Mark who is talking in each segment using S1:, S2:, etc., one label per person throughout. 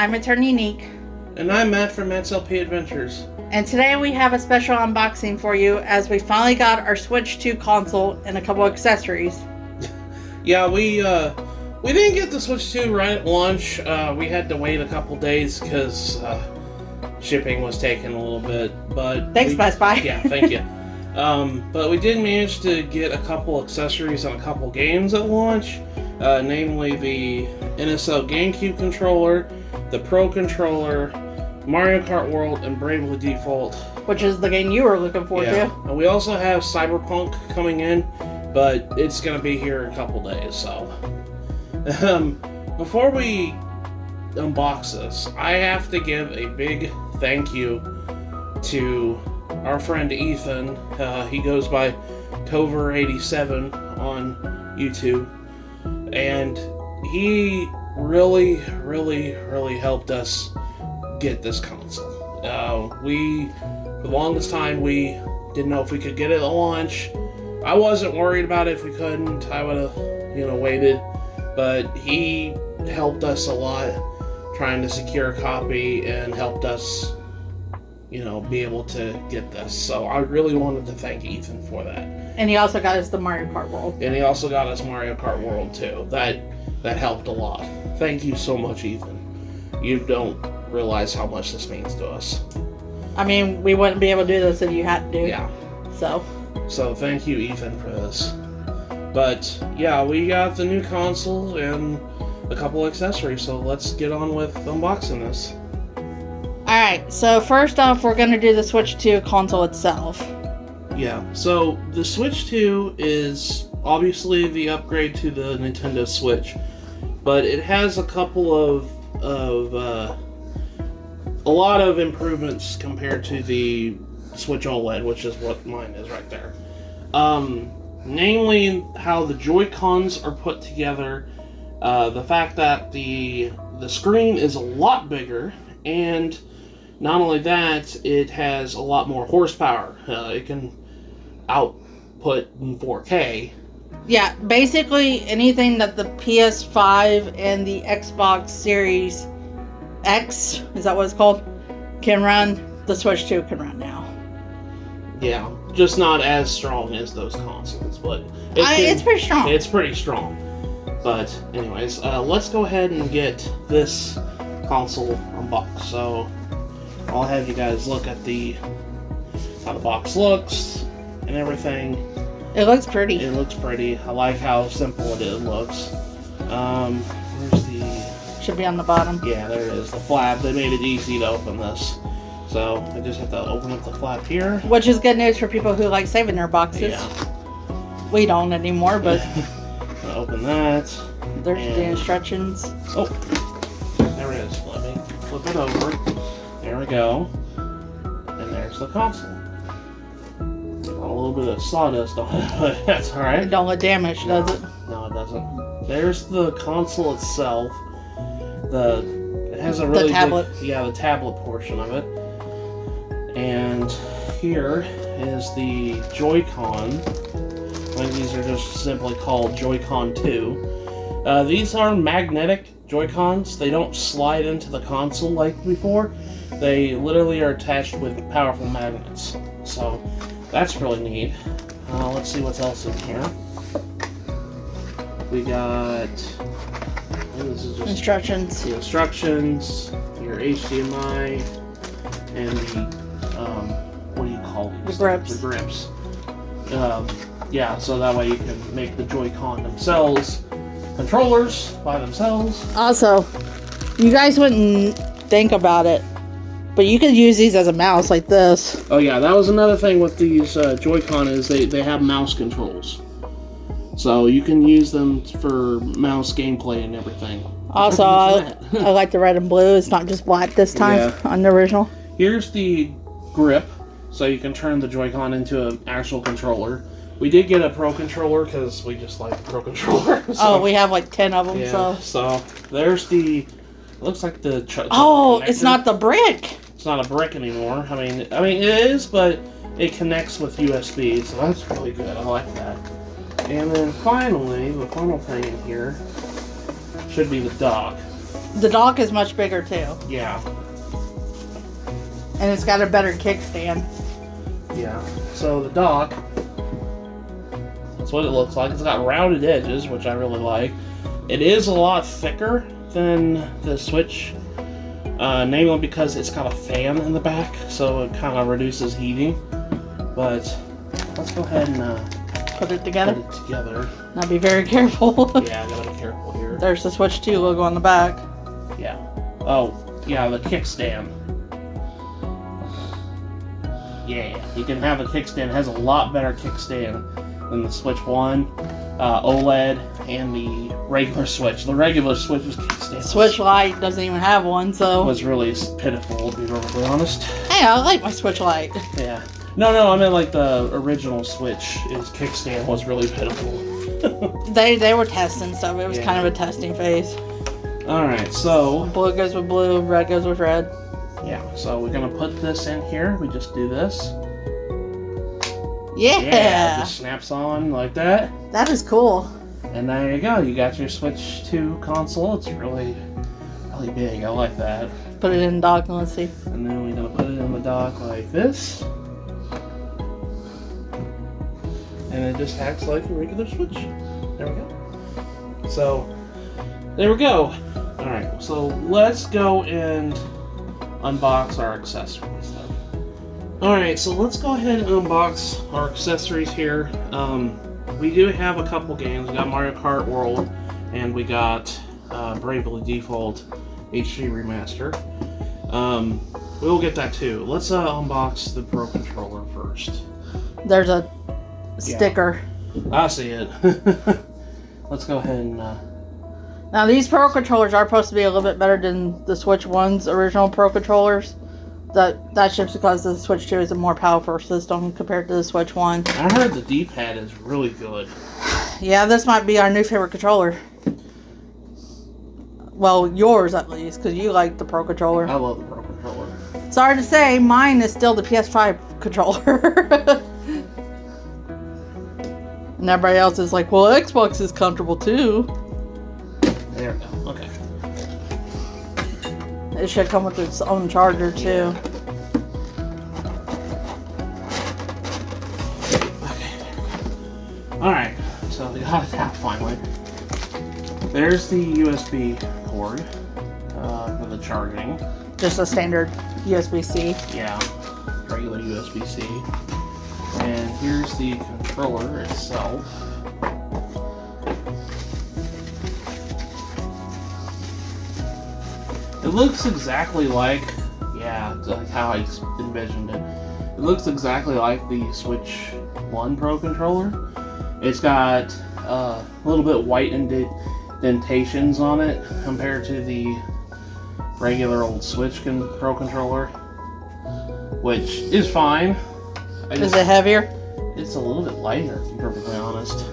S1: I'm Eternunique.
S2: And I'm Matt from Matt's LP Adventures.
S1: And today we have a special unboxing for you as we finally got our Switch 2 console and a couple accessories.
S2: Yeah, we didn't get the Switch 2 right at launch. We had to wait a couple days because shipping was taking a little bit. But
S1: thanks, Best Buy.
S2: Yeah, thank you. But we did manage to get a couple accessories on a couple games at launch, namely the NSL GameCube controller, the Pro controller, Mario Kart World, and Bravely Default.
S1: Which is the game you were looking forward to.
S2: And we also have Cyberpunk coming in, but it's going to be here in a couple days, so. Before we unbox this, I have to give a big thank you to our friend Ethan. He goes by 𝗏𝗏𝗴𝗏𝗏𝗏 on YouTube, and he really helped us get this console. For the longest time, we didn't know if we could get it at launch. I wasn't worried about it if we couldn't. I would have, waited. But he helped us a lot trying to secure a copy and helped us, be able to get this. So I really wanted to thank Ethan for that.
S1: And he also got us the Mario Kart World.
S2: And he also got us Mario Kart World too. That helped a lot. Thank you so much, Ethan. You don't realize how much this means to us.
S1: I mean, we wouldn't be able to do this if you hadn't.
S2: Yeah. So thank you, Ethan, for this. But yeah, we got the new console and a couple accessories, so let's get on with unboxing this.
S1: Alright, so first off, we're going to do the Switch 2 console itself.
S2: Yeah, so the Switch 2 is obviously the upgrade to the Nintendo Switch, but it has a couple of a lot of improvements compared to the Switch OLED, which is what mine is right there. Namely, how the Joy-Cons are put together, the fact that the screen is a lot bigger, and not only that, it has a lot more horsepower. It can output in 4K.
S1: Yeah, basically anything that the PS5 and the Xbox Series X, is that what it's called, can run, the Switch 2 can run now.
S2: Yeah, just not as strong as those consoles, but
S1: it's pretty strong.
S2: It's pretty strong. But anyways, let's go ahead and get this console unboxed. So I'll have you guys look at how the box looks and everything.
S1: It looks pretty.
S2: It looks pretty. I like how simple it looks. Where's the...
S1: Should be on the bottom.
S2: Yeah, there it is. The flap. They made it easy to open this. So I just have to open up the flap here.
S1: Which is good news for people who like saving their boxes.
S2: Yeah.
S1: We don't anymore, but...
S2: Open that.
S1: There's the instructions.
S2: Oh, there it is. Let me flip it over. There we go. And there's the console. Got a little bit of sawdust on it, but that's alright.
S1: It don't look damaged, does it?
S2: No, it doesn't. There's the console itself. It has a really
S1: the tablet.
S2: The tablet portion of it. And here is the Joy-Con. I think these are just simply called Joy-Con 2. These are magnetic Joy-Cons. They don't slide into the console like before. They literally are attached with powerful magnets. So that's really neat. Let's see what else in here. We got... This is just
S1: instructions.
S2: The instructions, your HDMI, and the, what do you call these?
S1: The grips.
S2: The grips. Yeah, so that way you can make the Joy-Con themselves controllers by themselves.
S1: Also, you guys wouldn't think about it, but you could use these as a mouse like this.
S2: Oh yeah, that was another thing with these Joy-Con is they have mouse controls. So you can use them for mouse gameplay and everything.
S1: Also, I like the red and blue. It's not just black this time on the original.
S2: Here's the grip, so you can turn the Joy-Con into an actual controller. We did get a Pro controller because we just like the Pro controller. So,
S1: we have like 10 of them.
S2: Yeah, so there's the... It looks like the...
S1: It's not the brick.
S2: It's not a brick anymore. I mean it is, but it connects with USB, so that's really good. I like that. And then finally, the final thing in here should be the dock.
S1: The dock is much bigger too.
S2: Yeah.
S1: And it's got a better kickstand.
S2: Yeah. So the dock, that's what it looks like. It's got rounded edges, which I really like. It is a lot thicker than the Switch, namely because it's got a fan in the back, so it kind of reduces heating. But let's go ahead and
S1: put it together.
S2: Put it together.
S1: Now be very careful.
S2: Yeah, I gotta be careful here.
S1: There's the Switch 2 logo on the back.
S2: Yeah. Oh, yeah, the kickstand. Yeah, you can have a kickstand. It has a lot better kickstand than the Switch 1, OLED, and the regular Switch. The regular Switch's kickstand
S1: Switch Lite doesn't even have one, so...
S2: was really pitiful, to be perfectly honest.
S1: Hey, I like my Switch Lite.
S2: Yeah. No, I meant like the original Switch's kickstand was really pitiful.
S1: They were testing stuff. It was kind of a testing phase.
S2: Alright, so...
S1: Blue goes with blue, red goes with red.
S2: Yeah, so we're gonna put this in here. We just do this.
S1: Yeah!
S2: Yeah, it just snaps on like that.
S1: That is cool.
S2: And there you go. You got your Switch 2 console. It's really, really big. I like that.
S1: Put it in the dock and let's see.
S2: And then we're gonna put it in the dock like this. And it just acts like a regular Switch. There we go. So, there we go. Alright, so let's go and unbox our accessories. Alright, so let's go ahead and unbox our accessories here. We do have a couple games. We got Mario Kart World, and we got Bravely Default HD Remaster. We'll get that too. Let's unbox the Pro Controller first.
S1: There's a sticker.
S2: I see it. Let's go ahead and...
S1: Now these Pro Controllers are supposed to be a little bit better than the Switch 1's original Pro Controllers. That's just because the Switch 2 is a more powerful system compared to the Switch 1.
S2: I heard the D-pad is really good.
S1: Yeah, this might be our new favorite controller. Well, yours at least, because you like the Pro Controller.
S2: I love the Pro Controller.
S1: Sorry to say, mine is still the PS5 controller. And everybody else is like, well, Xbox is comfortable too.
S2: There we go. Okay.
S1: It should come with its own charger too.
S2: Okay, there we go. Alright, so we got it out finally. There's the USB cord for the charging.
S1: Just a standard USB-C.
S2: Yeah, regular USB-C. And here's the controller itself. It looks exactly like, like how I envisioned it. It looks exactly like the Switch 1 Pro Controller. It's got a little bit white indentations on it compared to the regular old Switch Pro Controller, which is fine.
S1: Is it heavier?
S2: It's a little bit lighter, to be perfectly honest.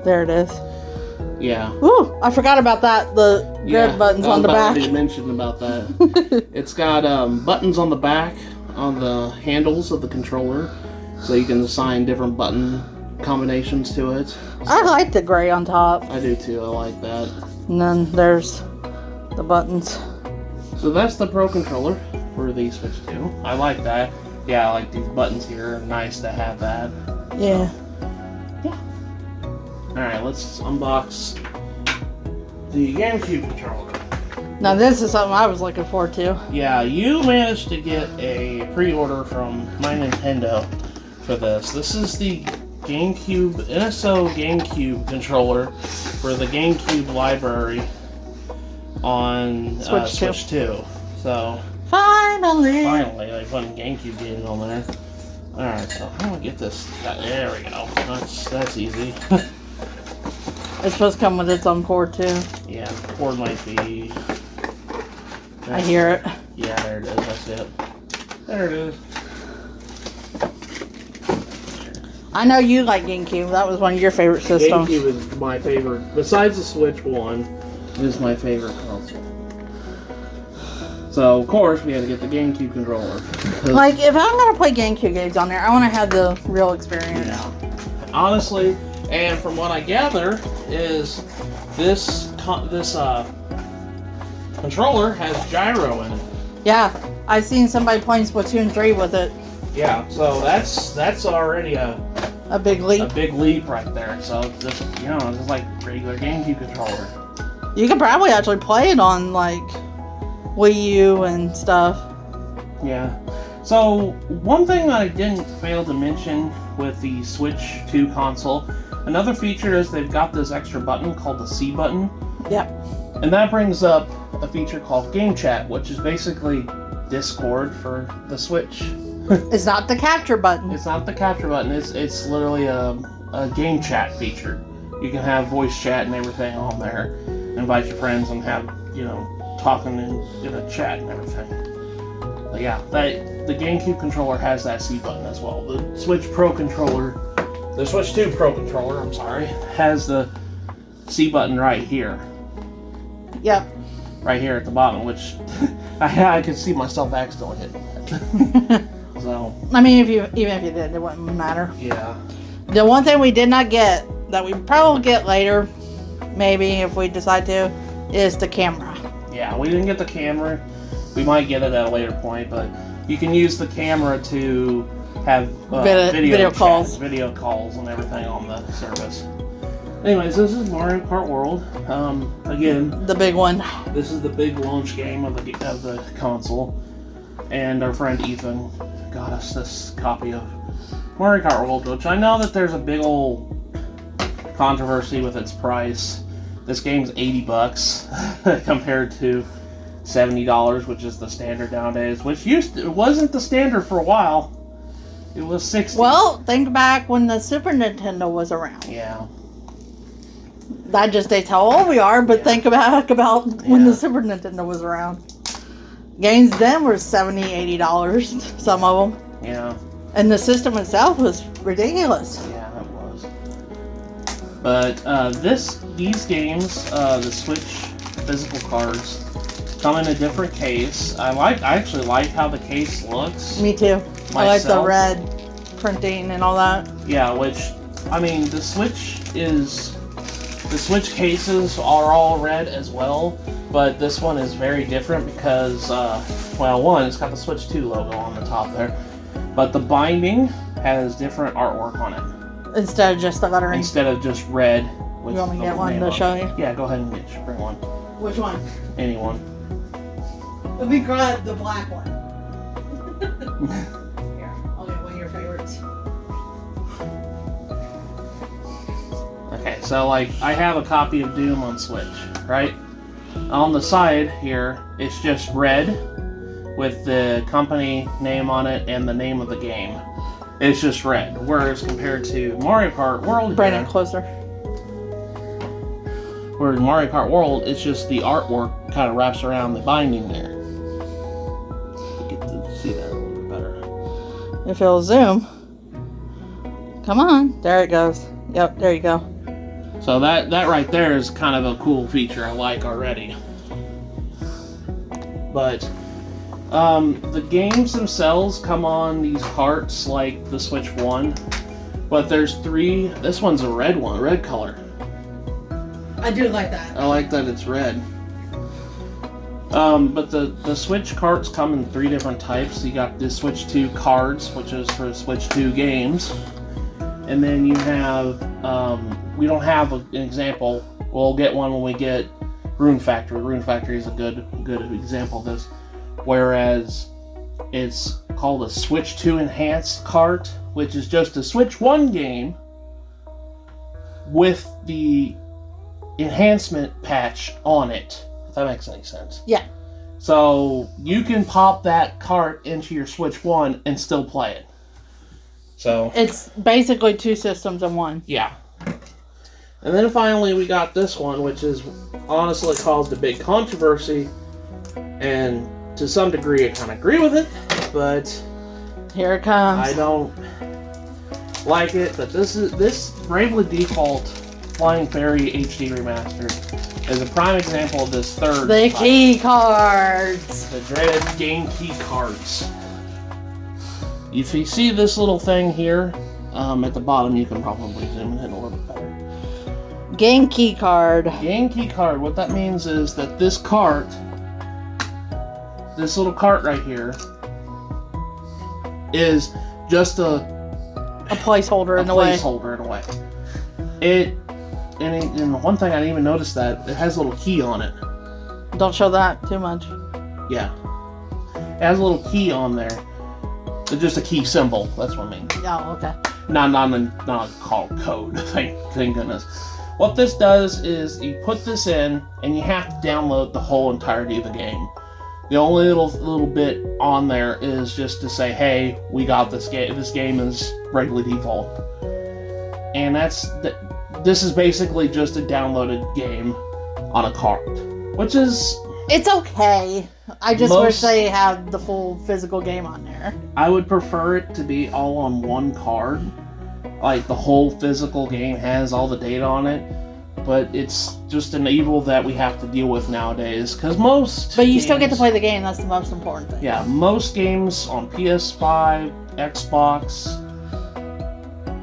S1: There it is.
S2: Yeah.
S1: Woo! I forgot about that. The red buttons on the back.
S2: I mentioned about that. It's got buttons on the back on the handles of the controller, so you can assign different button combinations to it.
S1: I like the gray on top.
S2: I do too. I like that.
S1: And then there's the buttons.
S2: So that's the Pro Controller for the Switch 2. I like that. Yeah, I like these buttons here. Nice to have that.
S1: Yeah.
S2: Alright, let's unbox the GameCube controller.
S1: Now this is something I was looking forward to.
S2: Yeah, you managed to get a pre-order from my Nintendo for this. This is the GameCube, NSO GameCube controller for the GameCube library on Switch 2. So,
S1: Finally,
S2: they put a GameCube game on there. Alright, so how do I get this? There we go. That's easy.
S1: it's supposed to come with its own cord too.
S2: Yeah, the cord might be...
S1: I hear it.
S2: Yeah, there it is. That's it. There it is.
S1: I know you like GameCube. That was one of your favorite systems.
S2: GameCube is my favorite. Besides the Switch 1, it is my favorite console. So, of course, we had to get the GameCube controller.
S1: Like, if I'm going to play GameCube games on there, I want to have the real experience.
S2: Yeah. Honestly, and from what I gather, is this controller has gyro in it.
S1: Yeah, I've seen somebody playing Splatoon 3 with it.
S2: Yeah, so that's already a
S1: big leap.
S2: A big leap right there. So it's just, you know, it's just like regular GameCube controller.
S1: You could probably actually play it on like Wii U and stuff.
S2: Yeah. So one thing that I didn't fail to mention with the Switch 2 console, another feature is they've got this extra button called the C button.
S1: Yep.
S2: And that brings up a feature called Game Chat, which is basically Discord for the Switch.
S1: It's not the capture button.
S2: It's not the capture button. It's literally a game chat feature. You can have voice chat and everything on there. Invite your friends and have, you know, talking in a chat and everything. But yeah, the GameCube controller has that C button as well. The Switch Pro controller, the Switch 2 Pro controller, I'm sorry, has the C button right here.
S1: Yep.
S2: Right here at the bottom, which I could see myself accidentally hitting that. So,
S1: I mean, even if you did, it wouldn't matter.
S2: Yeah.
S1: The one thing we did not get, that we probably get later, maybe if we decide to, is the camera.
S2: Yeah, we didn't get the camera. We might get it at a later point, but you can use the camera to have video calls and everything on the service. Anyways, this is Mario Kart World. Again,
S1: the big one.
S2: This is the big launch game of the console, and our friend Ethan got us this copy of Mario Kart World, which I know that there's a big old controversy with its price. This game's $80 compared to $70, which is the standard nowadays, which it wasn't the standard for a while. It was $60.
S1: Well, think back when the Super Nintendo was around.
S2: Yeah.
S1: That just dates how old we are, but
S2: Yeah.
S1: think about when the Super Nintendo was around. Games then were $70, $80, some of them.
S2: Yeah.
S1: And the system itself was ridiculous.
S2: Yeah, it was. But these games, the Switch physical cards, come in a different case. I actually like how the case looks.
S1: Me too.
S2: Myself.
S1: I like the red printing and all that.
S2: Yeah, which, I mean, the Switch cases are all red as well, but this one is very different because, well, one, it's got the Switch 2 logo on the top there, but the binding has different artwork on it.
S1: Instead of just the lettering.
S2: Instead of just red.
S1: You want me to get one to show you?
S2: Yeah, go ahead and bring one.
S1: Which one?
S2: Anyone.
S1: Let me grab the black one. Here, I'll get one of your favorites.
S2: Okay, so like I have a copy of Doom on Switch, right? On the side here, it's just red with the company name on it and the name of the game. It's just red. Whereas compared to Mario Kart World,
S1: Brandon, closer.
S2: Whereas Mario Kart World, it's just the artwork kind of wraps around the binding there. Get to see that a little bit better.
S1: If it'll zoom. Come on. There it goes. Yep, there you go.
S2: So that right there is kind of a cool feature I like already. But the games themselves come on these carts like the Switch 1, but there's 3. This one's a red one, red color.
S1: I do like that.
S2: I like that it's red. But the Switch carts come in 3 different types. You got the Switch 2 cards, which is for Switch 2 games. And then you have, we don't have an example. We'll get one when we get Rune Factory. Rune Factory is a good example of this. Whereas it's called a Switch 2 Enhanced cart, which is just a Switch 1 game with the enhancement patch on it, if that makes any sense.
S1: Yeah.
S2: So you can pop that cart into your Switch 1 and still play it. So
S1: it's basically 2 systems in one.
S2: Yeah. And then finally we got this one, which is honestly caused a big controversy, and to some degree I kind of agree with it, but
S1: here it comes.
S2: I don't like it. But this Bravely Default Flying Fairy HD Remastered is a prime example of this third.
S1: The key cards.
S2: The dreaded game key cards. If you see this little thing here at the bottom, you can probably zoom in a little bit better.
S1: Game key card.
S2: Game key card. What that means is that this cart, this little cart right here, is just a
S1: placeholder in a way.
S2: Placeholder in a way. And one thing I didn't even notice that it has a little key on it.
S1: Don't show that too much.
S2: Yeah. It has a little key on there. It's just a key symbol. That's what I mean.
S1: Oh, okay.
S2: Not a code. Thank goodness. What this does is you put this in, and you have to download the whole entirety of the game. The only little bit on there is just to say, hey, we got this game. This game is Bravely Default. And this is basically just a downloaded game on a cart. Which is...
S1: It's okay. I just wish they had the full physical game on there.
S2: I would prefer it to be all on one card. Like, the whole physical game has all the data on it. But it's just an evil that we have to deal with nowadays. Because
S1: But you still get to play the game. That's the most important thing.
S2: Yeah, most games on PS5, Xbox,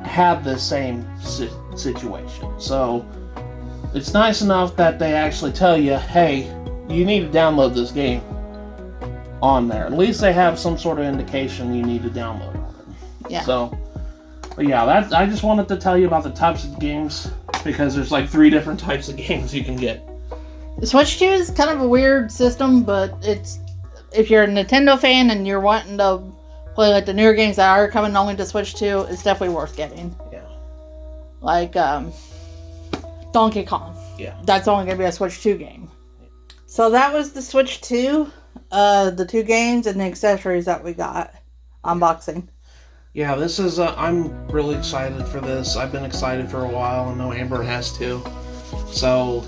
S2: have the same situation. So, it's nice enough that they actually tell you, hey, you need to download this game on there. At least they have some sort of indication you need to download on it.
S1: Yeah.
S2: So, but yeah, I just wanted to tell you about the types of games, because there's like 3 different types of games you can get.
S1: Switch 2 is kind of a weird system, but it's, if you're a Nintendo fan and you're wanting to play like the newer games that are coming only to Switch 2, it's definitely worth getting.
S2: Yeah.
S1: Like Donkey Kong.
S2: Yeah.
S1: That's only going to be a Switch 2 game. So that was the Switch 2, the 2 games and the accessories that we got. Unboxing.
S2: Yeah, this is, I'm really excited for this. I've been excited for a while, and know Amber has too. So,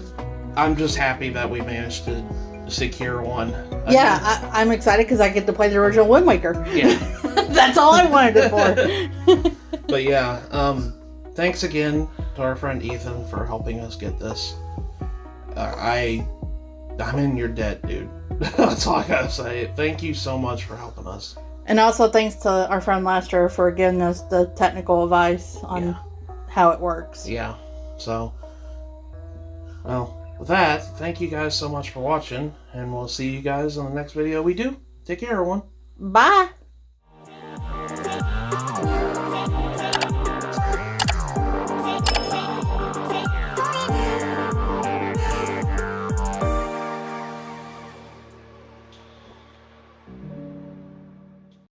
S2: I'm just happy that we managed to secure one.
S1: Yeah, I'm excited because I get to play the original Wind Waker.
S2: Yeah.
S1: That's all I wanted it for.
S2: But yeah, thanks again to our friend Ethan for helping us get this. I'm in your debt, dude. That's all I gotta say. Thank you so much for helping us.
S1: And also thanks to our friend Lester for giving us the technical advice on how it works.
S2: Yeah. So, well, with that, thank you guys so much for watching, and we'll see you guys in the next video we do. Take care, everyone.
S1: Bye.